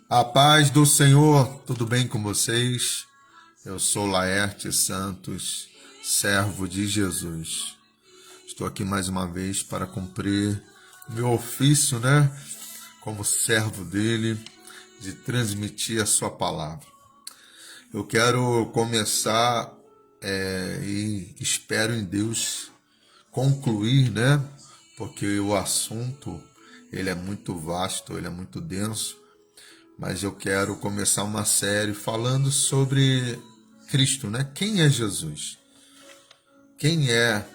A paz do Senhor, tudo bem com vocês? Eu sou Laerte Santos, servo de Jesus. Estou aqui mais uma vez para cumprir meu ofício, como servo dele, de transmitir a sua palavra. Eu quero começar e espero em Deus concluir, porque o assunto ele é muito vasto, ele é muito denso. Mas eu quero começar uma série falando sobre Cristo, Quem é Jesus? Quem é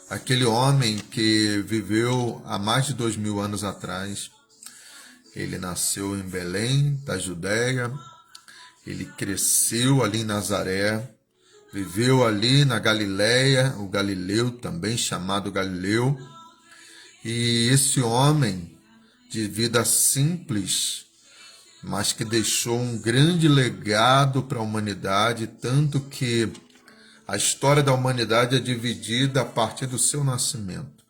aquele homem que viveu há mais de 2000 anos atrás? Ele nasceu em Belém, da Judéia, ele cresceu ali em Nazaré, viveu ali na Galileia, o Galileu, também chamado Galileu, e esse homem de vida simples, mas que deixou um grande legado para a humanidade, tanto que a história da humanidade é dividida a partir do seu nascimento.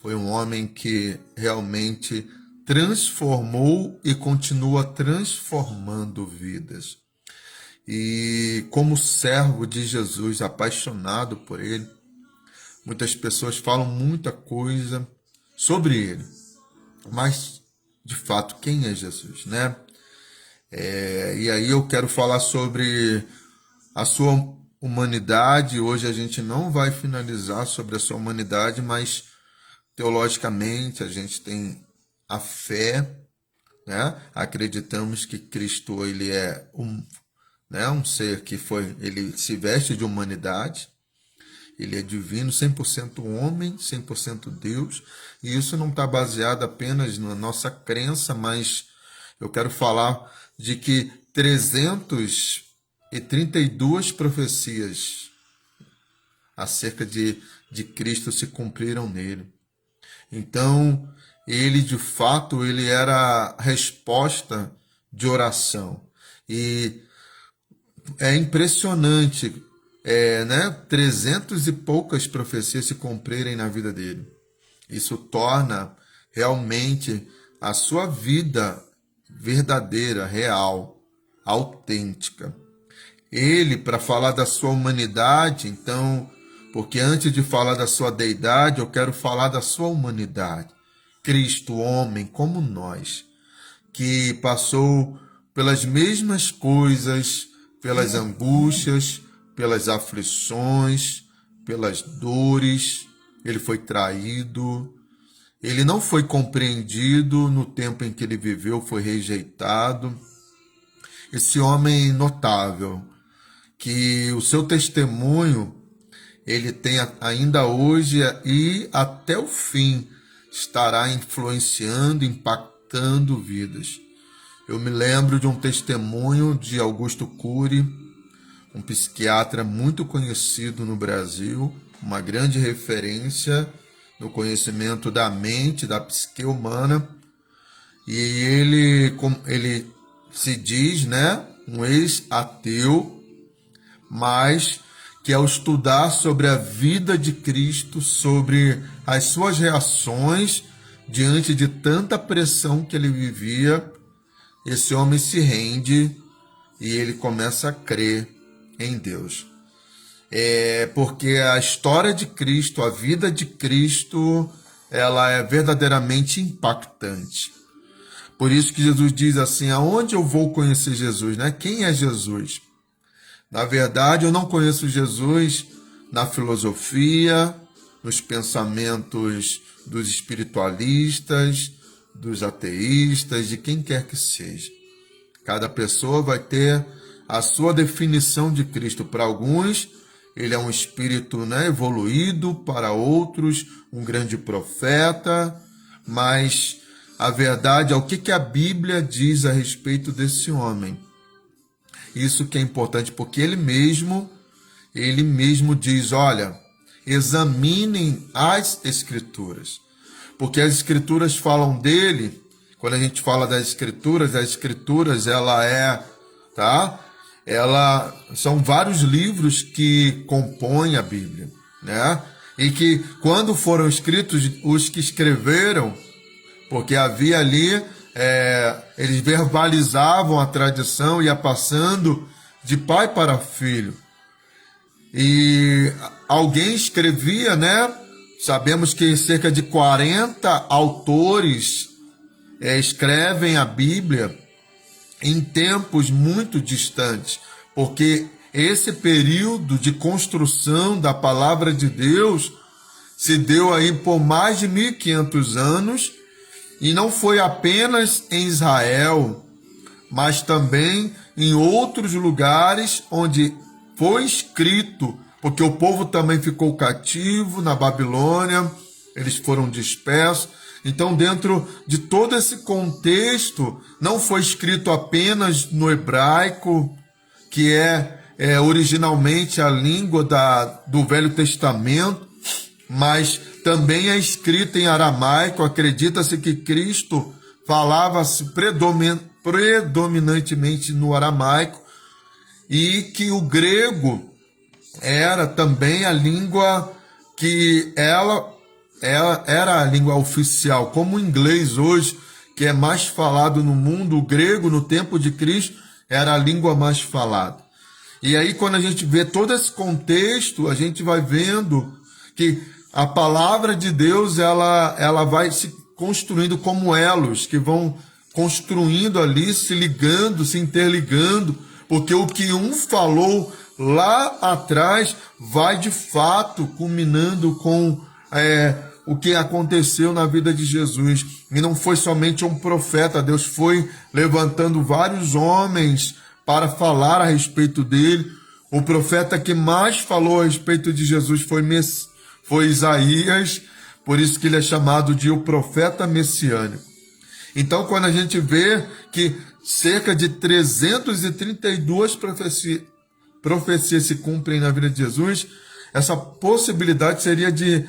Foi um homem que realmente transformou e continua transformando vidas. E como servo de Jesus, apaixonado por ele, muitas pessoas falam muita coisa sobre ele, mas de fato, quem é Jesus, E aí eu quero falar sobre a sua humanidade. Hoje a gente não vai finalizar sobre a sua humanidade, mas teologicamente a gente tem a fé, Acreditamos que Cristo ele é um ser que ele se veste de humanidade. Ele é divino, 100% homem, 100% Deus. E isso não está baseado apenas na nossa crença, mas eu quero falar de que 332 profecias acerca de Cristo se cumpriram nele. Então, ele de fato, ele era a resposta de oração. E é impressionante 300 e poucas profecias se cumprirem na vida dele. Isso torna realmente a sua vida verdadeira, real, autêntica. Ele, para falar da sua humanidade, então, porque antes de falar da sua deidade, eu quero falar da sua humanidade. Cristo, homem como nós, que passou pelas mesmas coisas, pelas angústias, pelas aflições, pelas dores. Ele foi traído, ele não foi compreendido no tempo em que ele viveu, foi rejeitado. Esse homem notável, que o seu testemunho, ele tem ainda hoje e até o fim estará influenciando, impactando vidas. Eu me lembro de um testemunho de Augusto Cury, um psiquiatra muito conhecido no Brasil, uma grande referência no conhecimento da mente, da psique humana. E ele se diz, um ex-ateu, mas que ao estudar sobre a vida de Cristo, sobre as suas reações diante de tanta pressão que ele vivia, esse homem se rende e ele começa a crer em Deus. Porque a história de Cristo, a vida de Cristo, ela é verdadeiramente impactante. Por isso que Jesus diz assim, aonde eu vou conhecer Jesus, Quem é Jesus? Na verdade, eu não conheço Jesus na filosofia, nos pensamentos dos espiritualistas, dos ateístas, de quem quer que seja. Cada pessoa vai ter a sua definição de Cristo. Para alguns, ele é um espírito evoluído, para outros, um grande profeta, mas a verdade é o que a Bíblia diz a respeito desse homem. Isso que é importante, porque ele mesmo diz, olha, examinem as Escrituras, porque as Escrituras falam dele. Quando a gente fala das Escrituras, são vários livros que compõem a Bíblia, E que quando foram escritos, os que escreveram, porque havia ali Eles verbalizavam a tradição, ia passando de pai para filho. E alguém escrevia, né? Sabemos que cerca de 40 autores escrevem a Bíblia em tempos muito distantes, porque esse período de construção da palavra de Deus se deu aí por mais de 1500 anos, e não foi apenas em Israel, mas também em outros lugares onde foi escrito, porque o povo também ficou cativo na Babilônia, eles foram dispersos. Então, dentro de todo esse contexto, não foi escrito apenas no hebraico, que é originalmente a língua do Velho Testamento, mas também é escrito em aramaico. Acredita-se que Cristo falava-se predominantemente no aramaico, e que o grego era também a língua que era a língua oficial, como o inglês hoje, que é mais falado no mundo. O grego, no tempo de Cristo, era a língua mais falada. E aí, quando a gente vê todo esse contexto, a gente vai vendo que a palavra de Deus, ela vai se construindo como elos, que vão construindo ali, se ligando, se interligando, porque o que um falou lá atrás vai de fato culminando com o que aconteceu na vida de Jesus. E não foi somente um profeta, Deus foi levantando vários homens para falar a respeito dele. O profeta que mais falou a respeito de Jesus foi Isaías, por isso que ele é chamado de o profeta messiânico. Então, quando a gente vê que cerca de 332 profecias se cumprem na vida de Jesus, essa possibilidade seria de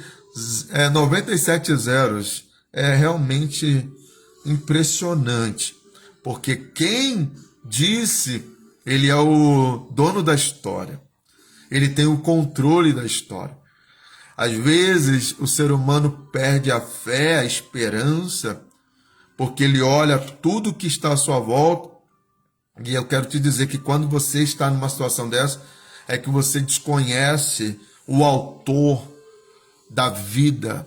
97 zeros. É realmente impressionante, porque quem disse, ele é o dono da história, ele tem o controle da história. Às vezes o ser humano perde a fé, a esperança, porque ele olha tudo que está à sua volta. E eu quero te dizer que quando você está numa situação dessa, é que você desconhece o autor da vida,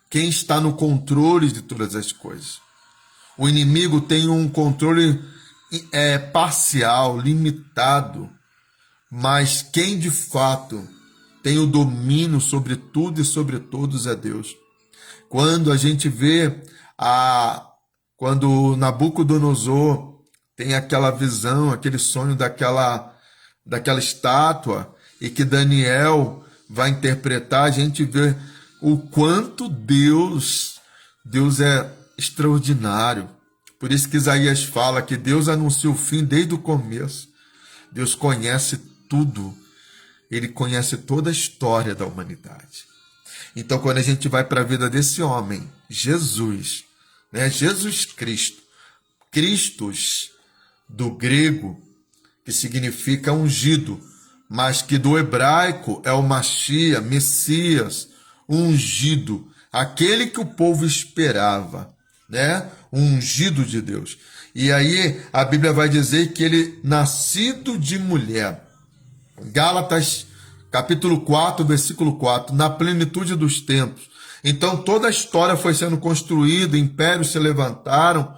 quem está no controle de todas as coisas. O inimigo tem um controle parcial, limitado, mas quem de fato tem o domínio sobre tudo e sobre todos é Deus. Quando a gente vê quando Nabucodonosor tem aquela visão, aquele sonho daquela estátua, e que Daniel vai interpretar, a gente vê o quanto Deus é extraordinário. Por isso que Isaías fala que Deus anuncia o fim desde o começo. Deus conhece tudo. Ele conhece toda a história da humanidade. Então, quando a gente vai para a vida desse homem, Jesus, né? Jesus Cristo, Christos, do grego, que significa ungido, mas que do hebraico é o Mashiach, Messias, ungido, aquele que o povo esperava, né? O ungido de Deus. E aí a Bíblia vai dizer que ele nascido de mulher. Gálatas, capítulo 4, versículo 4, na plenitude dos tempos. Então toda a história foi sendo construída, impérios se levantaram,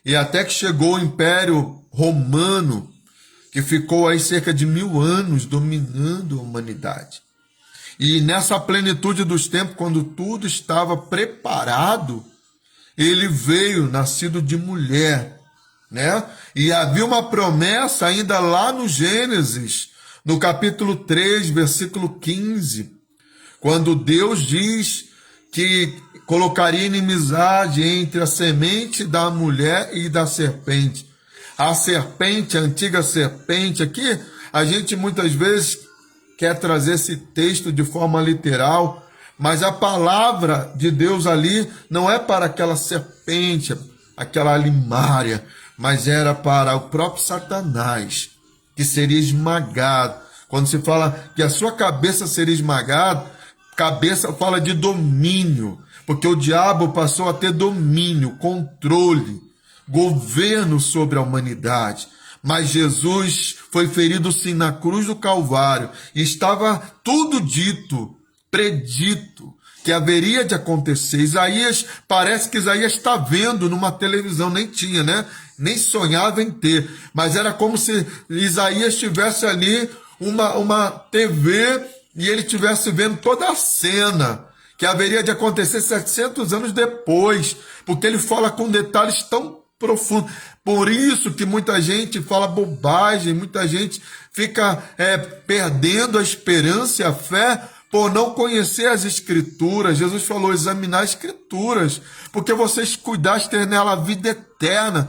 e até que chegou o Império Romano, que ficou aí cerca de 1000 anos dominando a humanidade. E nessa plenitude dos tempos, quando tudo estava preparado, ele veio nascido de mulher, né? E havia uma promessa ainda lá no Gênesis, no capítulo 3, versículo 15, quando Deus diz que colocaria inimizade entre a semente da mulher e da serpente. A serpente, a antiga serpente, aqui a gente muitas vezes quer trazer esse texto de forma literal, mas a palavra de Deus ali não é para aquela serpente, aquela limária, mas era para o próprio Satanás, que seria esmagado. Quando se fala que a sua cabeça seria esmagada, cabeça fala de domínio, porque o diabo passou a ter domínio, controle. governo sobre a humanidade. Mas Jesus foi ferido sim na cruz do Calvário. E estava tudo dito, predito, que haveria de acontecer. Parece que Isaías está vendo numa televisão, nem tinha, né? Nem sonhava em ter. Mas era como se Isaías tivesse ali uma TV e ele estivesse vendo toda a cena que haveria de acontecer 700 anos depois, porque ele fala com detalhes tão profundos. Por isso que muita gente fala bobagem, muita gente fica perdendo a esperança e a fé por não conhecer as Escrituras. Jesus falou, examinar as Escrituras, porque vocês cuidaste ter nela a vida eterna,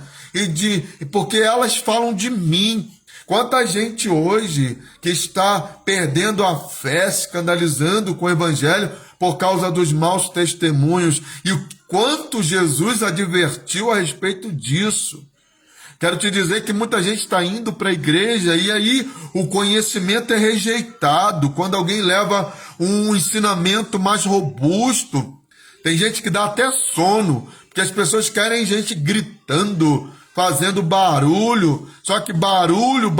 porque elas falam de mim. Quanta gente hoje que está perdendo a fé, se escandalizando com o Evangelho por causa dos maus testemunhos, e o quanto Jesus advertiu a respeito disso. Quero te dizer que muita gente está indo para a igreja e aí o conhecimento é rejeitado. Quando alguém leva um ensinamento mais robusto, tem gente que dá até sono, porque as pessoas querem gente gritando, fazendo barulho, só que barulho,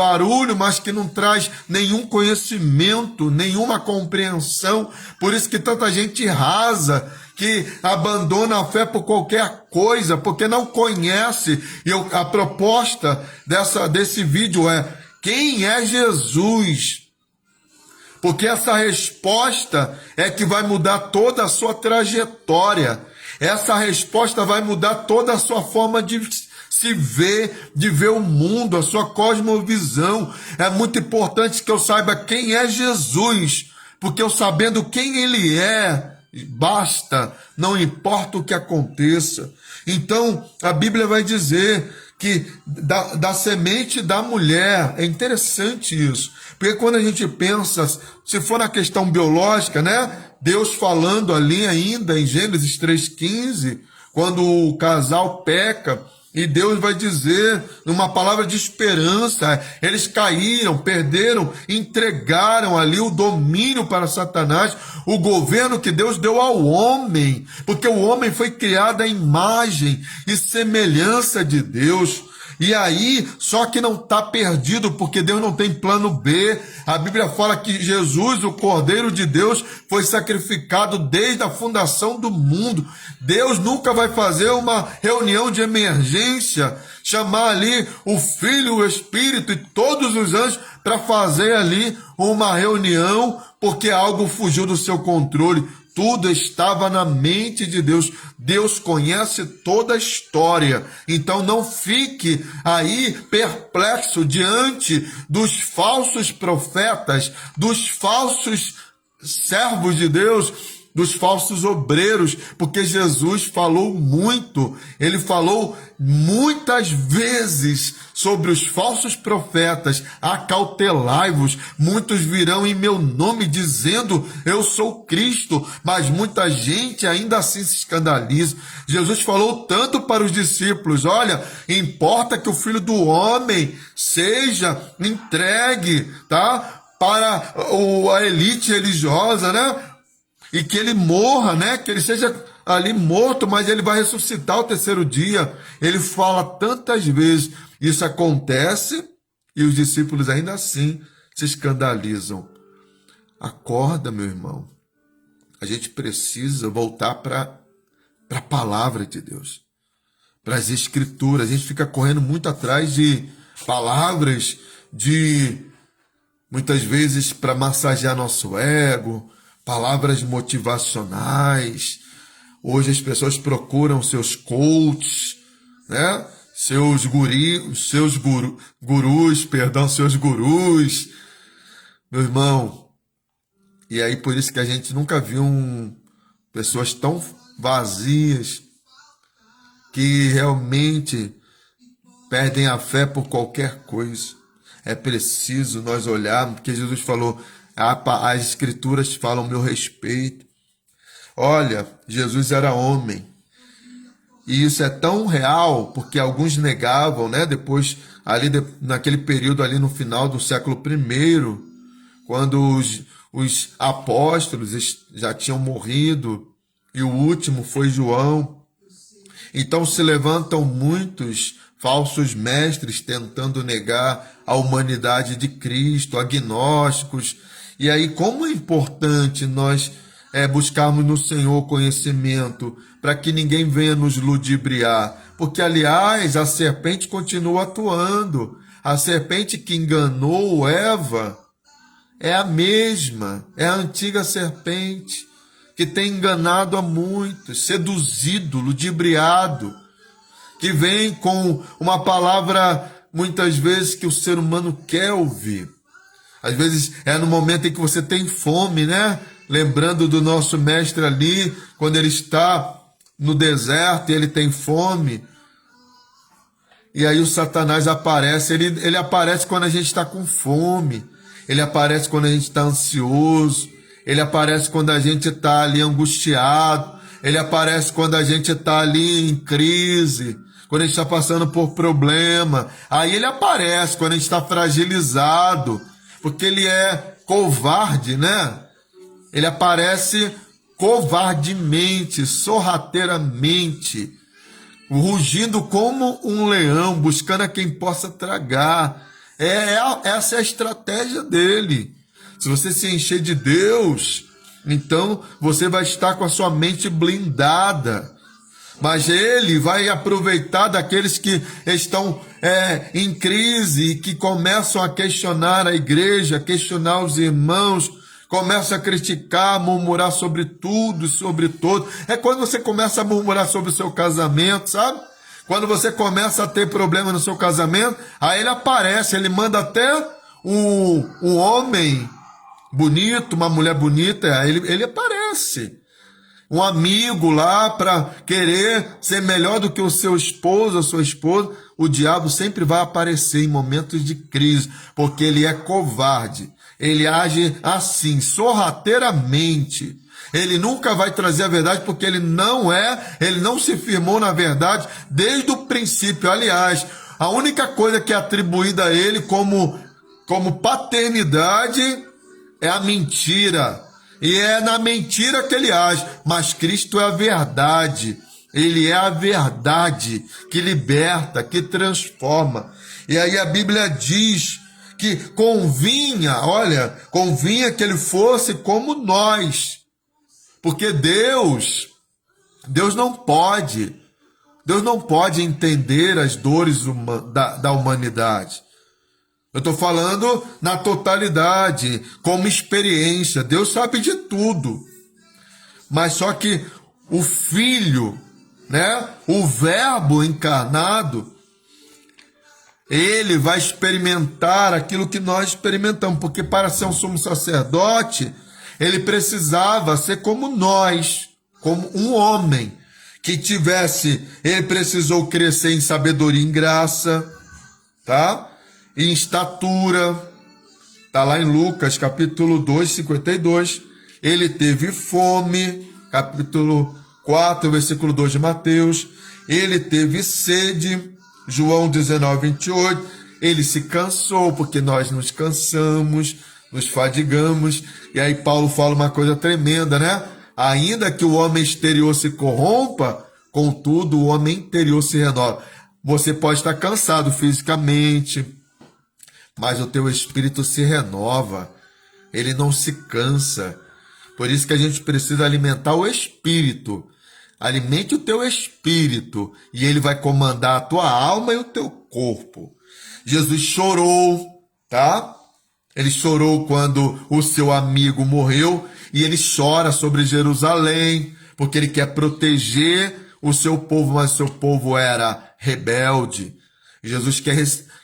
mas que não traz nenhum conhecimento, nenhuma compreensão. Por isso que tanta gente rasa, que abandona a fé por qualquer coisa, porque não conhece. E a proposta desse vídeo é: quem é Jesus? Porque essa resposta é que vai mudar toda a sua trajetória. Essa resposta vai mudar toda a sua forma de se ver, de ver o mundo, a sua cosmovisão. É muito importante que eu saiba quem é Jesus, porque eu sabendo quem ele é, basta, não importa o que aconteça. Então, a Bíblia vai dizer que da semente da mulher, é interessante isso, porque quando a gente pensa, se for na questão biológica, né? Deus falando ali ainda em Gênesis 3,15, quando o casal peca, e Deus vai dizer, numa palavra de esperança, eles caíram, perderam, entregaram ali o domínio para Satanás, o governo que Deus deu ao homem, porque o homem foi criado à imagem e semelhança de Deus. E aí, só que não está perdido, porque Deus não tem plano B. A Bíblia fala que Jesus, o Cordeiro de Deus, foi sacrificado desde a fundação do mundo. Deus nunca vai fazer uma reunião de emergência, chamar ali o Filho, o Espírito e todos os anjos para fazer ali uma reunião, porque algo fugiu do seu controle. Tudo estava na mente de Deus. Deus conhece toda a história. Então não fique aí perplexo diante dos falsos profetas, dos falsos servos de Deus, dos falsos obreiros, porque Jesus falou muito, ele falou muitas vezes sobre os falsos profetas: acautelai-vos, muitos virão em meu nome dizendo eu sou Cristo, mas muita gente ainda assim se escandaliza. Jesus falou tanto para os discípulos: olha, importa que o Filho do Homem seja entregue, tá? Para a elite religiosa, né? E que ele morra, né? Que ele seja ali morto, mas ele vai ressuscitar ao terceiro dia. Ele fala tantas vezes. Isso acontece e os discípulos ainda assim se escandalizam. Acorda, meu irmão. A gente precisa voltar para a palavra de Deus, para as Escrituras. A gente fica correndo muito atrás de palavras, muitas vezes para massagear nosso ego, palavras motivacionais. Hoje as pessoas procuram seus coaches, né? Seus gurus, meu irmão. E aí por isso que a gente nunca viu pessoas tão vazias, que realmente perdem a fé por qualquer coisa. É preciso nós olharmos, porque Jesus falou: as Escrituras falam a meu respeito. Olha, Jesus era homem. E isso é tão real, porque alguns negavam, né? Depois, naquele período ali no final do século I, quando os apóstolos já tinham morrido, e o último foi João. Então se levantam muitos falsos mestres tentando negar a humanidade de Cristo, agnósticos. E aí, como é importante nós buscarmos no Senhor conhecimento, para que ninguém venha nos ludibriar. Porque, aliás, a serpente continua atuando. A serpente que enganou Eva é a mesma, é a antiga serpente, que tem enganado a muitos, seduzido, ludibriado, que vem com uma palavra, muitas vezes, que o ser humano quer ouvir. Às vezes é no momento em que você tem fome, né? Lembrando do nosso mestre ali, quando ele está no deserto e ele tem fome. E aí o Satanás aparece, ele aparece quando a gente está com fome, ele aparece quando a gente está ansioso, ele aparece quando a gente está ali angustiado, ele aparece quando a gente está ali em crise, quando a gente está passando por problema. Aí ele aparece quando a gente está fragilizado, porque ele é covarde, né? Ele aparece covardemente, sorrateiramente, rugindo como um leão, buscando a quem possa tragar. Essa é a estratégia dele. Se você se encher de Deus, então você vai estar com a sua mente blindada. Mas ele vai aproveitar daqueles que estão em crise e que começam a questionar a igreja, questionar os irmãos, começam a criticar, murmurar sobre tudo e sobre todo. É quando você começa a murmurar sobre o seu casamento, sabe? Quando você começa a ter problema no seu casamento, aí ele aparece, ele manda até um homem bonito, uma mulher bonita, ele aparece. Um amigo lá para querer ser melhor do que o seu esposo, a sua esposa. O diabo sempre vai aparecer em momentos de crise, porque ele é covarde. Ele age assim, sorrateiramente. Ele nunca vai trazer a verdade, porque ele não se firmou na verdade desde o princípio. Aliás, a única coisa que é atribuída a ele como paternidade é a mentira. E é na mentira que ele age. Mas Cristo é a verdade. Ele é a verdade que liberta, que transforma. E aí a Bíblia diz que convinha que ele fosse como nós. Porque Deus não pode entender as dores da humanidade. Eu estou falando na totalidade, como experiência. Deus sabe de tudo. Mas só que o Filho, né, o Verbo encarnado, ele vai experimentar aquilo que nós experimentamos. Porque para ser um sumo sacerdote, ele precisava ser como nós, como um homem que ele precisou crescer em sabedoria e em graça, tá? Em estatura, está lá em Lucas, capítulo 2, 52, ele teve fome, capítulo 4, versículo 2 de Mateus, ele teve sede, João 19, 28, ele se cansou, porque nós nos cansamos, nos fadigamos, e aí Paulo fala uma coisa tremenda, né? Ainda que o homem exterior se corrompa, contudo o homem interior se renova. Você pode estar cansado fisicamente, mas o teu espírito se renova, ele não se cansa. Por isso que a gente precisa alimentar o espírito. Alimente o teu espírito e ele vai comandar a tua alma e o teu corpo. Jesus chorou, tá? Ele chorou quando o seu amigo morreu e ele chora sobre Jerusalém, porque ele quer proteger o seu povo, mas o seu povo era rebelde. Jesus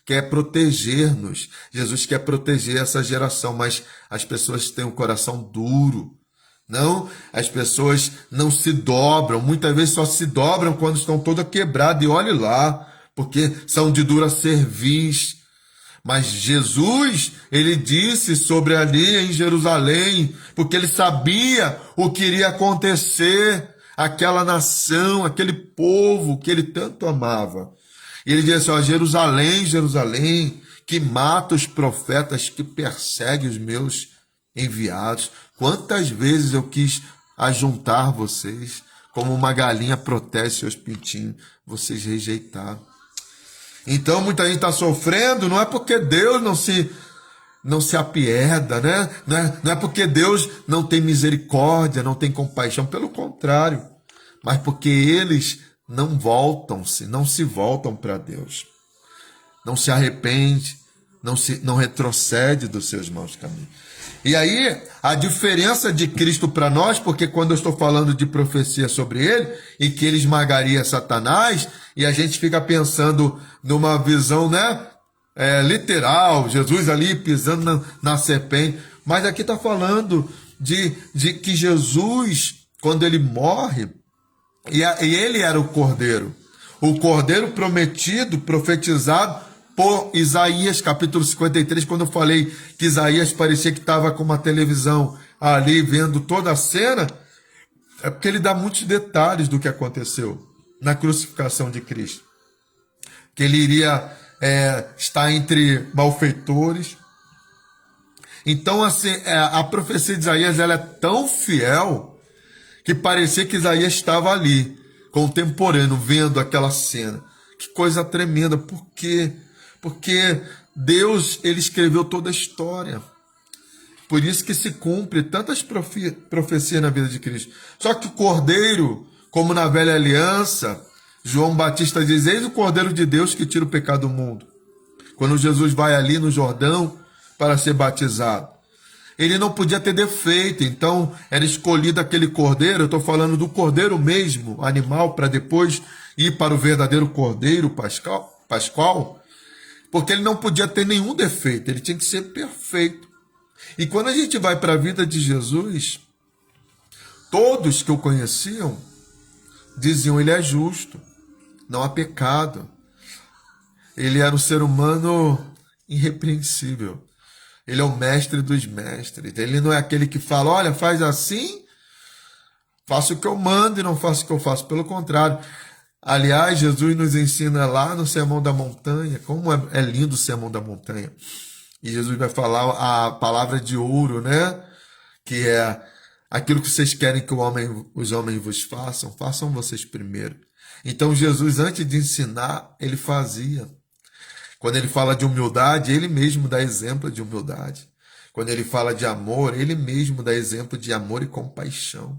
quer proteger-nos. Jesus quer proteger essa geração, mas as pessoas têm um coração duro. Não, as pessoas não se dobram. Muitas vezes só se dobram quando estão todas quebradas. E olhe lá, porque são de dura cerviz. Mas Jesus, ele disse sobre ali em Jerusalém, porque ele sabia o que iria acontecer, aquela nação, aquele povo que ele tanto amava. E ele disse assim, Jerusalém, Jerusalém, que mata os profetas, que persegue os meus enviados. Quantas vezes eu quis ajuntar vocês, como uma galinha protege seus pintinhos, vocês rejeitaram. Então muita gente está sofrendo, não é porque Deus não se apieda, né? Não é porque Deus não tem misericórdia, não tem compaixão, pelo contrário, mas porque eles não se voltam para Deus, não se arrepende, não retrocede dos seus maus caminhos. E aí, a diferença de Cristo para nós, porque quando eu estou falando de profecia sobre ele, e que ele esmagaria Satanás, e a gente fica pensando numa visão, né, literal, Jesus ali pisando na serpente, mas aqui está falando de que Jesus, quando ele morre, e ele era o Cordeiro prometido, profetizado por Isaías, capítulo 53, quando eu falei que Isaías parecia que estava com uma televisão ali, vendo toda a cena, é porque ele dá muitos detalhes do que aconteceu na crucificação de Cristo. Que ele iria estar entre malfeitores. Então, assim, a profecia de Isaías ela é tão fiel que parecia que Isaías estava ali, contemporâneo, vendo aquela cena. Que coisa tremenda. Por quê? Porque Deus, ele escreveu toda a história. Por isso que se cumpre tantas profecias na vida de Cristo. Só que o Cordeiro, como na velha aliança, João Batista diz, eis o Cordeiro de Deus que tira o pecado do mundo. Quando Jesus vai ali no Jordão para ser batizado. Ele não podia ter defeito, então era escolhido aquele cordeiro, eu estou falando do cordeiro mesmo, animal, para depois ir para o verdadeiro cordeiro pascual, porque ele não podia ter nenhum defeito, ele tinha que ser perfeito. E quando a gente vai para a vida de Jesus, todos que o conheciam diziam, ele é justo, não há pecado. Ele era um ser humano irrepreensível. Ele é o mestre dos mestres. Ele não é aquele que fala, olha, faz assim, faça o que eu mando e não faça o que eu faço. Pelo contrário. Aliás, Jesus nos ensina lá no Sermão da Montanha, como é lindo o Sermão da Montanha. E Jesus vai falar a palavra de ouro, né? Que é aquilo que vocês querem que os homens vos façam, façam vocês primeiro. Então Jesus, antes de ensinar, ele fazia. Quando ele fala de humildade, ele mesmo dá exemplo de humildade. Quando ele fala de amor, ele mesmo dá exemplo de amor e compaixão.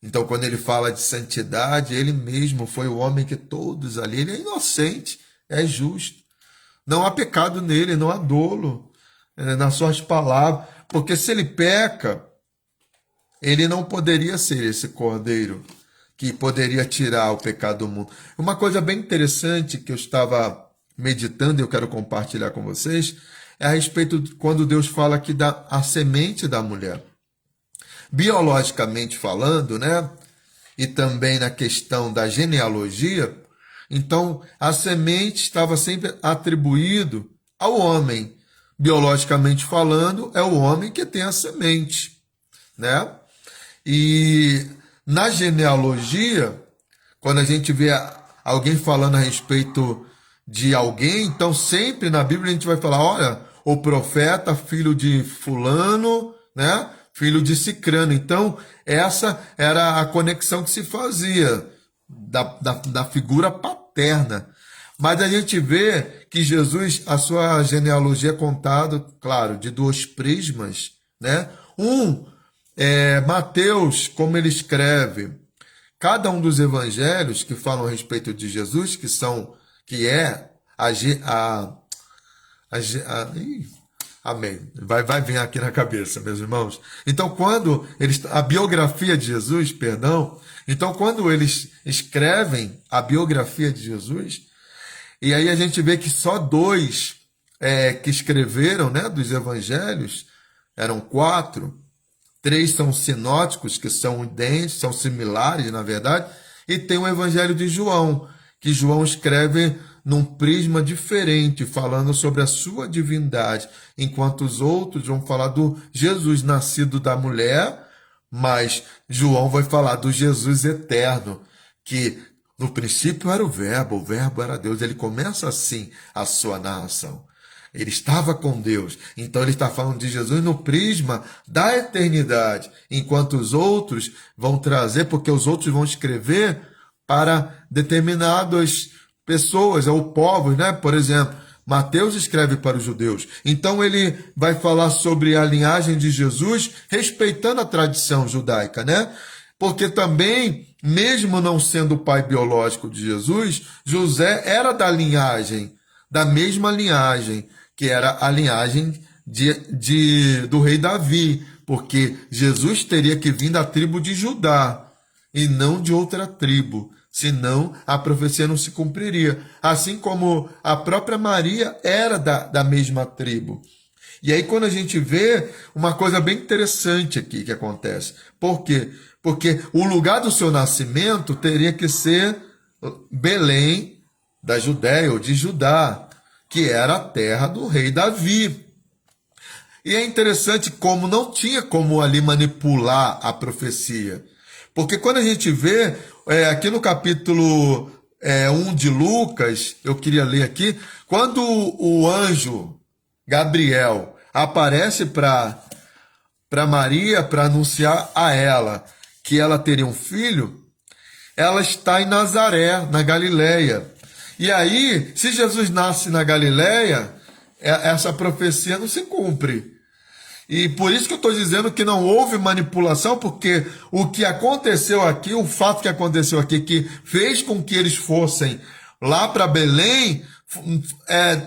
Então, quando ele fala de santidade, ele mesmo foi o homem que todos ali, ele é inocente, é justo. Não há pecado nele, não há dolo nas suas palavras. Porque se ele peca, ele não poderia ser esse cordeiro que poderia tirar o pecado do mundo. Uma coisa bem interessante que eu estava meditando e eu quero compartilhar com vocês é a respeito de quando Deus fala aqui a semente da mulher. Biologicamente falando, né? E também na questão da genealogia, então a semente estava sempre atribuído ao homem. Biologicamente falando, é o homem que tem a semente, né? E na genealogia, quando a gente vê alguém falando a respeito de alguém, então sempre na Bíblia a gente vai falar, olha, o profeta, filho de fulano, né? Filho de Cicrano. Então, essa era a conexão que se fazia da figura paterna. Mas a gente vê que Jesus, a sua genealogia é contada, claro, de dois prismas, né? Mateus, como ele escreve, cada um dos evangelhos que falam a respeito de Jesus, amém. Vai vir aqui na cabeça, meus irmãos. Então, a biografia de Jesus, então quando eles escrevem a biografia de Jesus, e aí a gente vê que só dois que escreveram, né, dos evangelhos, eram 4, 3 são sinóticos, que são idênticos, são similares, na verdade, e tem o evangelho de João, que João escreve num prisma diferente, falando sobre a sua divindade, enquanto os outros vão falar do Jesus nascido da mulher, mas João vai falar do Jesus eterno, que no princípio era o verbo era Deus. Ele começa assim a sua narração. Ele estava com Deus. Então ele está falando de Jesus no prisma da eternidade, enquanto os outros vão trazer, porque os outros vão escrever para determinadas pessoas ou povos, né? Por exemplo, Mateus escreve para os judeus. Então ele vai falar sobre a linhagem de Jesus, respeitando a tradição judaica, né? Porque também, mesmo não sendo o pai biológico de Jesus, José era da mesma linhagem, que era a linhagem do rei Davi, porque Jesus teria que vir da tribo de Judá e não de outra tribo, senão a profecia não se cumpriria. Assim como a própria Maria era da mesma tribo. E aí quando a gente vê uma coisa bem interessante aqui que acontece. Por quê? Porque o lugar do seu nascimento teria que ser Belém, da Judéia ou de Judá, que era a terra do rei Davi. E é interessante como não tinha como ali manipular a profecia. Porque quando a gente vê, aqui no capítulo 1 de Lucas, eu queria ler aqui, quando o anjo Gabriel aparece para Maria para anunciar a ela que ela teria um filho, ela está em Nazaré, na Galileia. E aí, se Jesus nasce na Galileia, essa profecia não se cumpre. E por isso que eu estou dizendo que não houve manipulação, porque o que aconteceu aqui, o fato que aconteceu aqui, que fez com que eles fossem lá para Belém,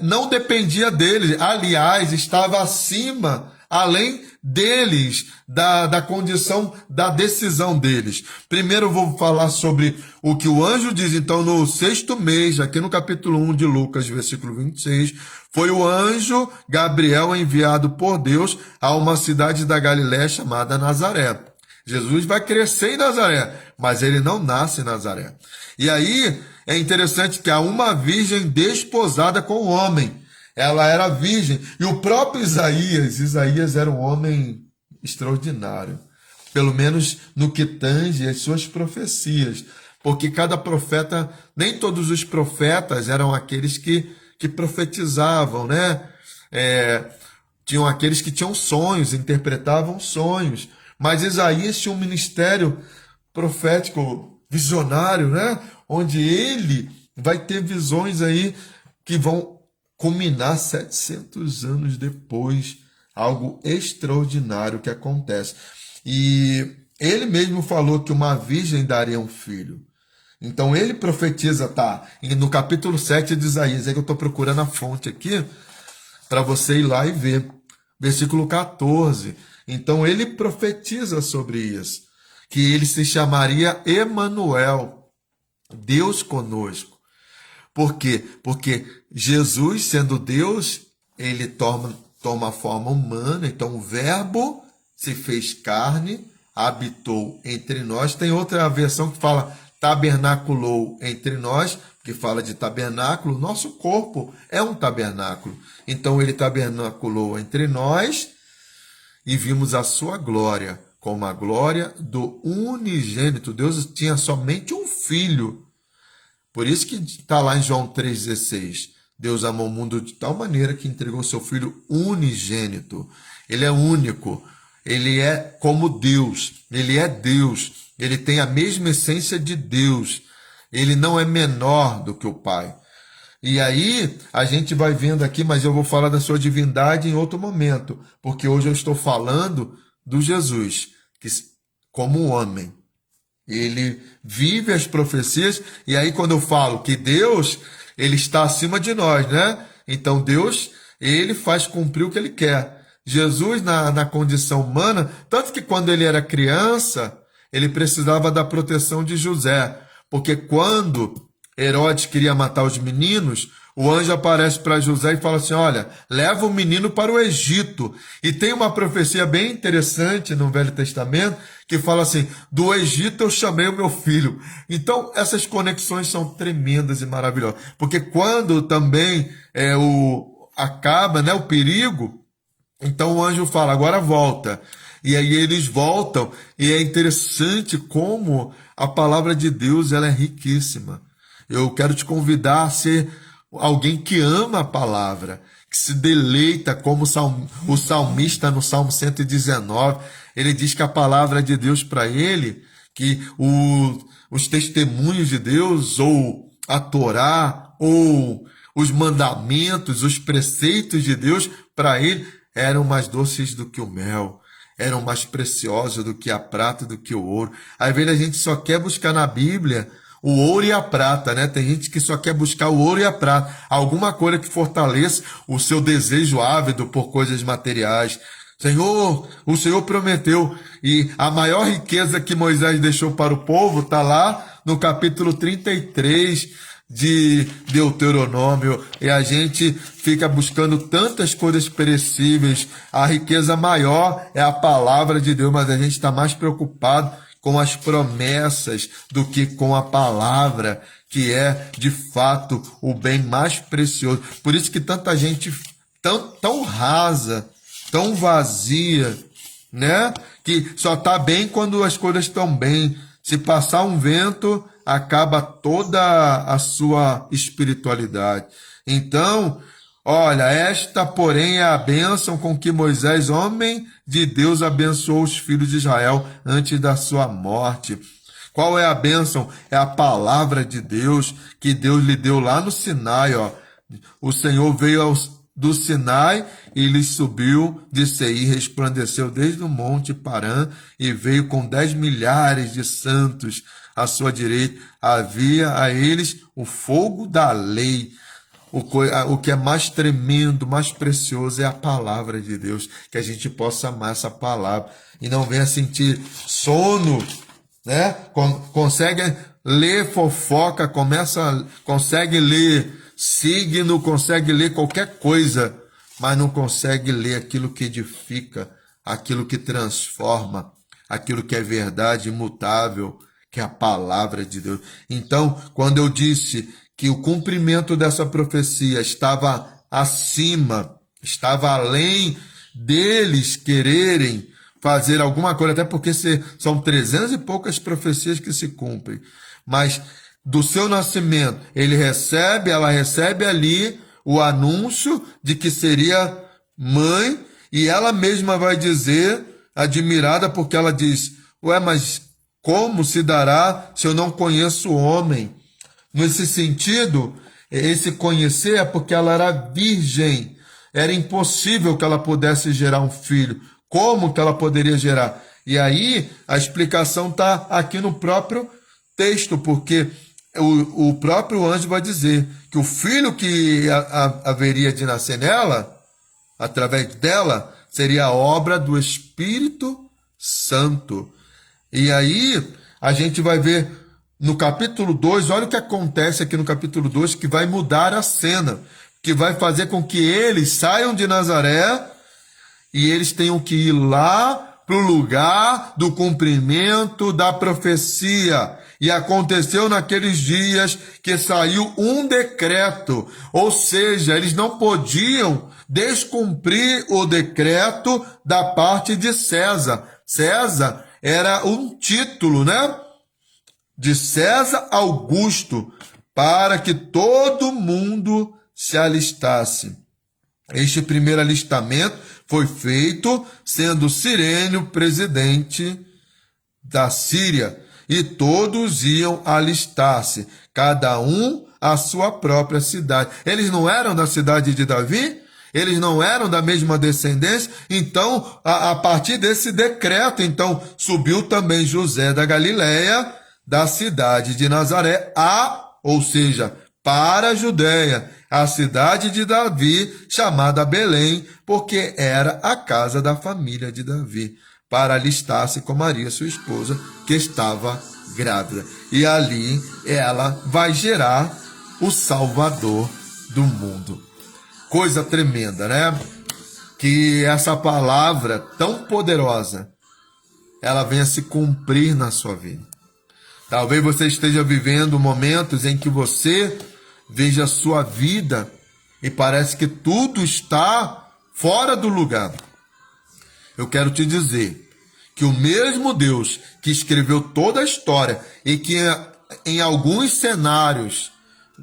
não dependia deles. Aliás, estava acima, além deles, da condição da decisão deles. Primeiro eu vou falar sobre o que o anjo diz, então, no 6º mês, aqui no capítulo 1 de Lucas, versículo 26, foi o anjo Gabriel enviado por Deus a uma cidade da Galiléia chamada Nazaré. Jesus vai crescer em Nazaré, mas ele não nasce em Nazaré. E aí é interessante que há uma virgem desposada com o homem. Ela era virgem. E o próprio Isaías era um homem extraordinário. Pelo menos no que tange as suas profecias. Porque cada profeta, nem todos os profetas eram aqueles que profetizavam, né? Tinham aqueles que tinham sonhos, interpretavam sonhos. Mas Isaías tinha um ministério profético, visionário, né? Onde ele vai ter visões aí que vão culminar 700 anos depois, algo extraordinário que acontece. E ele mesmo falou que uma virgem daria um filho. Então ele profetiza, tá? No capítulo 7 de Isaías, é que eu estou procurando a fonte aqui, para você ir lá e ver. Versículo 14. Então ele profetiza sobre isso, que ele se chamaria Emanuel, Deus conosco. Por quê? Porque Jesus, sendo Deus, ele toma forma humana, então o verbo se fez carne, habitou entre nós. Tem outra versão que fala tabernaculou entre nós, que fala de tabernáculo. Nosso corpo é um tabernáculo. Então ele tabernaculou entre nós e vimos a sua glória, como a glória do unigênito. Deus tinha somente um filho. Por isso que está lá em João 3,16. Deus amou o mundo de tal maneira que entregou seu filho unigênito. Ele é único. Ele é como Deus. Ele é Deus. Ele tem a mesma essência de Deus. Ele não é menor do que o Pai. E aí, a gente vai vendo aqui, mas eu vou falar da sua divindade em outro momento, porque hoje eu estou falando do Jesus, que como homem. Ele vive as profecias, e aí quando eu falo que Deus, ele está acima de nós, né? Então Deus, ele faz cumprir o que ele quer. Jesus, na condição humana, tanto que quando ele era criança, ele precisava da proteção de José, porque quando Herodes queria matar os meninos, o anjo aparece para José e fala assim, olha, leva o menino para o Egito. E tem uma profecia bem interessante no Velho Testamento, que fala assim, do Egito eu chamei o meu filho. Então, essas conexões são tremendas e maravilhosas. Porque quando também acaba, né, o perigo, então o anjo fala, agora volta. E aí eles voltam, e é interessante como a palavra de Deus ela é riquíssima. Eu quero te convidar a ser alguém que ama a palavra, que se deleita, como o salmista no Salmo 119, ele diz que a palavra de Deus para ele, que os testemunhos de Deus, ou a Torá, ou os mandamentos, os preceitos de Deus, para ele, eram mais doces do que o mel, eram mais preciosos do que a prata, do que o ouro. Às vezes a gente só quer buscar na Bíblia o ouro e a prata, né? Tem gente que só quer buscar o ouro e a prata, alguma coisa que fortaleça o seu desejo ávido por coisas materiais. Senhor, o Senhor prometeu, e a maior riqueza que Moisés deixou para o povo está lá no capítulo 33 de Deuteronômio, e a gente fica buscando tantas coisas perecíveis. A riqueza maior é a palavra de Deus, mas a gente está mais preocupado com as promessas do que com a palavra, que é de fato o bem mais precioso. Por isso que tanta gente tão rasa, tão vazia, né? Que só está bem quando as coisas estão bem. Se passar um vento, acaba toda a sua espiritualidade. Então, olha, esta, porém, é a bênção com que Moisés, homem de Deus, abençoou os filhos de Israel antes da sua morte. Qual é a bênção? É a palavra de Deus que Deus lhe deu lá no Sinai, ó. O Senhor veio do Sinai e lhe subiu de Seir, resplandeceu desde o monte Parã e veio com 10 milhares de santos à sua direita. Havia a eles o fogo da lei. O que é mais tremendo, mais precioso é a palavra de Deus, que a gente possa amar essa palavra e não venha sentir sono, né? Consegue ler fofoca, consegue ler signo, consegue ler qualquer coisa, mas não consegue ler aquilo que edifica, aquilo que transforma, aquilo que é verdade imutável, que é a palavra de Deus. Então, quando eu disse que o cumprimento dessa profecia estava acima, estava além deles quererem fazer alguma coisa, até porque são 300 e poucas profecias que se cumprem, mas do seu nascimento, ela recebe ali o anúncio de que seria mãe, e ela mesma vai dizer, admirada, porque ela diz, ué, mas como se dará se eu não conheço o homem? Nesse sentido, esse conhecer é porque ela era virgem. Era impossível que ela pudesse gerar um filho. Como que ela poderia gerar? E aí, a explicação está aqui no próprio texto, porque o próprio anjo vai dizer que o filho que haveria de nascer nela, através dela, seria a obra do Espírito Santo. E aí, a gente vai ver no capítulo 2, olha o que acontece aqui no capítulo 2, que vai mudar a cena, que vai fazer com que eles saiam de Nazaré e eles tenham que ir lá para o lugar do cumprimento da profecia. E aconteceu naqueles dias que saiu um decreto, ou seja, eles não podiam descumprir o decreto da parte de César. César era um título, né? De César Augusto, para que todo mundo se alistasse. Este primeiro alistamento foi feito sendo Cirênio presidente da Síria, e todos iam alistar-se, cada um à sua própria cidade. Eles não eram da cidade de Davi? Eles não eram da mesma descendência? Então, a partir desse decreto, então, subiu também José da Galileia, da cidade de Nazaré, ou seja, para a Judéia, a cidade de Davi, chamada Belém, porque era a casa da família de Davi, para alistar-se com Maria, sua esposa, que estava grávida. E ali ela vai gerar o Salvador do mundo. Coisa tremenda, né? Que essa palavra tão poderosa, ela venha se cumprir na sua vida. Talvez você esteja vivendo momentos em que você veja a sua vida e parece que tudo está fora do lugar. Eu quero te dizer que o mesmo Deus que escreveu toda a história e que em alguns cenários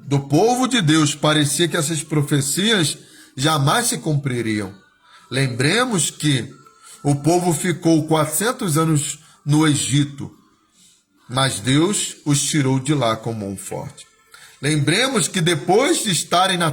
do povo de Deus, parecia que essas profecias jamais se cumpririam. Lembremos que o povo ficou 400 anos no Egito, mas Deus os tirou de lá com mão forte. Lembremos que depois de estarem na